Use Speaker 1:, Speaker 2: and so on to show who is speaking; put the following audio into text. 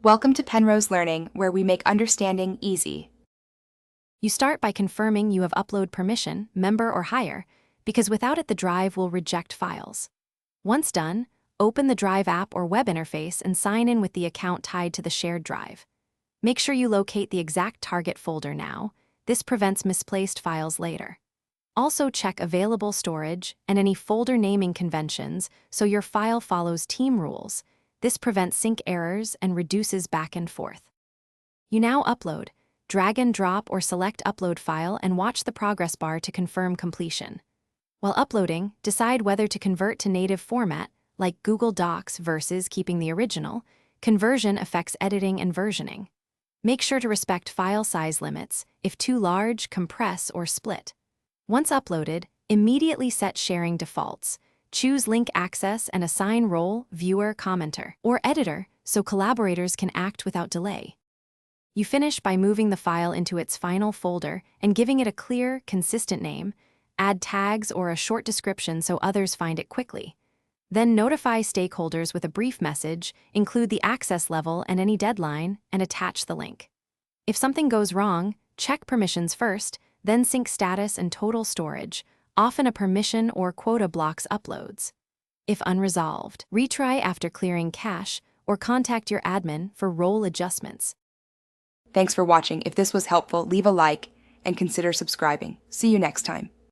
Speaker 1: Welcome to Penrose Learning, where we make understanding easy.
Speaker 2: You start by confirming you have upload permission, member or higher, because without it the drive will reject files. Once done, open the Drive app or web interface and sign in with the account tied to the shared drive. Make sure you locate the exact target folder now. This prevents misplaced files later. Also check available storage and any folder naming conventions so your file follows team rules. This prevents sync errors and reduces back and forth. You now upload. Drag and drop or select upload file and watch the progress bar to confirm completion. While uploading, decide whether to convert to native format, like Google Docs versus keeping the original. Conversion affects editing and versioning. Make sure to respect file size limits. If too large, compress or split. Once uploaded, immediately set sharing defaults. Choose link access and assign role, viewer, commenter, or editor so collaborators can act without delay. You finish by moving the file into its final folder and giving it a clear, consistent name. Add tags or a short description so others find it quickly. Then notify stakeholders with a brief message, include the access level and any deadline, and attach the link. If something goes wrong, check permissions first, then sync status and total storage. Often a permission or quota blocks uploads. If unresolved, retry after clearing cache or contact your admin for role adjustments.
Speaker 1: Thanks for watching. If this was helpful, leave a like and consider subscribing. See you next time.